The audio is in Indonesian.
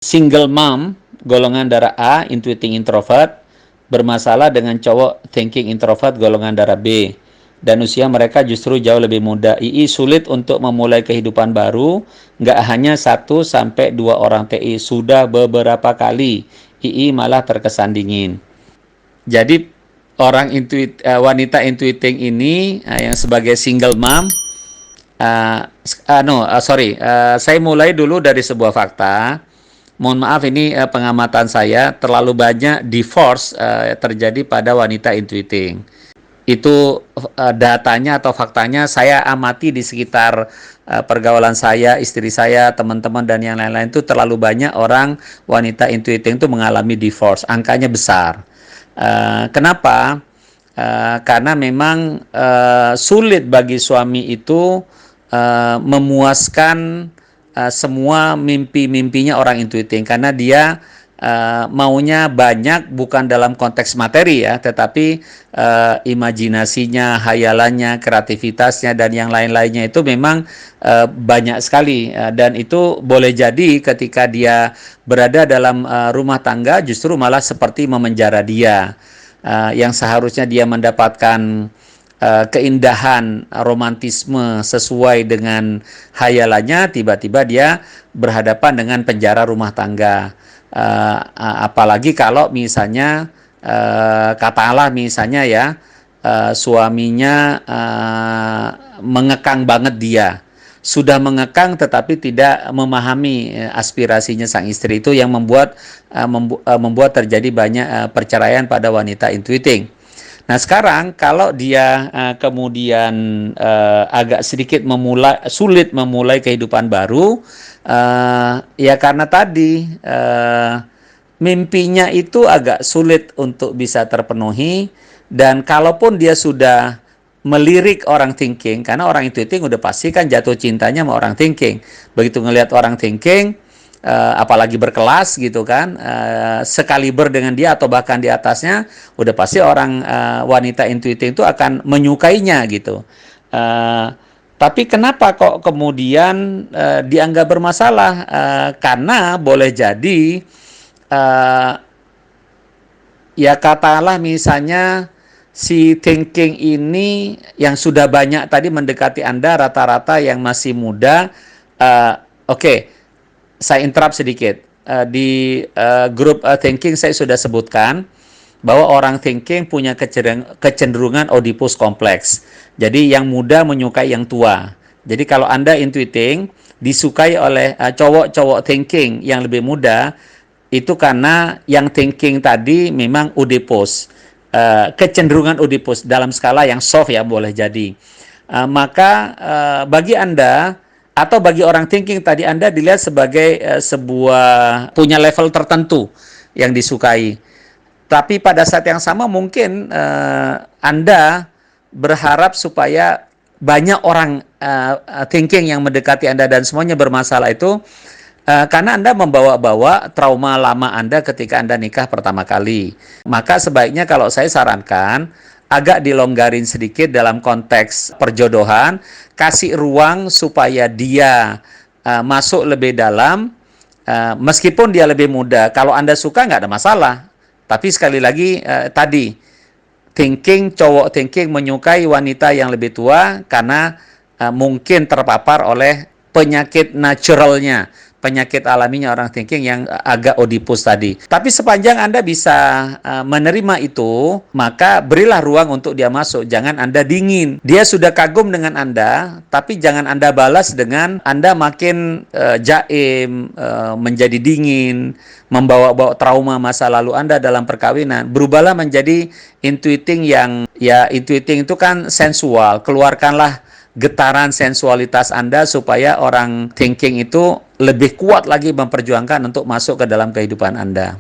Single mom, golongan darah A, intuiting introvert, bermasalah dengan cowok thinking introvert, golongan darah B. Dan usia mereka justru jauh lebih muda. II sulit untuk memulai kehidupan baru, nggak hanya 1-2 orang TI, sudah beberapa kali. II malah terkesan dingin. Jadi wanita intuiting ini yang sebagai single mom, saya mulai dulu dari sebuah fakta. Mohon maaf, ini pengamatan saya, terlalu banyak divorce terjadi pada wanita intuiting. Itu datanya atau faktanya saya amati di sekitar pergaulan saya, istri saya, teman-teman dan yang lain-lain, itu terlalu banyak orang wanita intuiting itu mengalami divorce. Angkanya besar. Kenapa? Karena memang sulit bagi suami itu memuaskan semua mimpi-mimpinya orang intuiting, karena dia maunya banyak, bukan dalam konteks materi ya, tetapi imajinasinya, hayalannya, kreativitasnya dan yang lain-lainnya itu memang banyak sekali, dan itu boleh jadi ketika dia berada dalam rumah tangga justru malah seperti memenjara dia. Yang seharusnya dia mendapatkan keindahan, romantisme sesuai dengan hayalannya, tiba-tiba dia berhadapan dengan penjara rumah tangga. Apalagi kalau misalnya katakanlah misalnya ya, suaminya mengekang banget dia, sudah mengekang tetapi tidak memahami aspirasinya sang istri, itu yang membuat terjadi banyak perceraian pada wanita intuiting. Nah sekarang kalau dia kemudian agak sedikit sulit memulai kehidupan baru, ya karena tadi mimpinya itu agak sulit untuk bisa terpenuhi. Dan kalaupun dia sudah melirik orang thinking, karena orang intuiting udah pasti kan jatuh cintanya sama orang thinking. Begitu ngelihat orang thinking, apalagi berkelas gitu kan, sekaliber dengan dia atau bahkan di atasnya, udah pasti orang wanita intuiting itu akan menyukainya gitu. Tapi kenapa kok kemudian dianggap bermasalah? Karena boleh jadi ya katakanlah misalnya si thinking ini yang sudah banyak tadi mendekati Anda, rata-rata yang masih muda. Oke. Saya interrupt sedikit. Di grup thinking saya sudah sebutkan bahwa orang thinking punya kecenderungan Oedipus kompleks. Jadi yang muda menyukai yang tua. Jadi kalau Anda intuiting disukai oleh cowok-cowok thinking yang lebih muda, itu karena yang thinking tadi memang Oedipus. Kecenderungan Oedipus dalam skala yang soft ya, boleh jadi. Maka bagi Anda atau bagi orang thinking tadi, Anda dilihat sebagai sebuah punya level tertentu yang disukai. Tapi pada saat yang sama mungkin Anda berharap supaya banyak orang thinking yang mendekati Anda dan semuanya bermasalah itu karena Anda membawa-bawa trauma lama Anda ketika Anda nikah pertama kali. Maka sebaiknya kalau saya sarankan agak dilonggarin sedikit dalam konteks perjodohan, kasih ruang supaya dia masuk lebih dalam, meskipun dia lebih muda. Kalau Anda suka nggak ada masalah. Tapi sekali lagi tadi, cowok thinking menyukai wanita yang lebih tua karena mungkin terpapar oleh penyakit naturalnya, penyakit alaminya orang thinking yang agak Oedipus tadi. Tapi sepanjang Anda bisa menerima itu, maka berilah ruang untuk dia masuk. Jangan Anda dingin. Dia sudah kagum dengan Anda, tapi jangan Anda balas dengan Anda makin jaim, menjadi dingin, membawa-bawa trauma masa lalu Anda dalam perkawinan. Berubahlah menjadi intuiting yang, ya intuiting itu kan sensual. Keluarkanlah getaran sensualitas Anda supaya orang thinking itu lebih kuat lagi memperjuangkan untuk masuk ke dalam kehidupan Anda.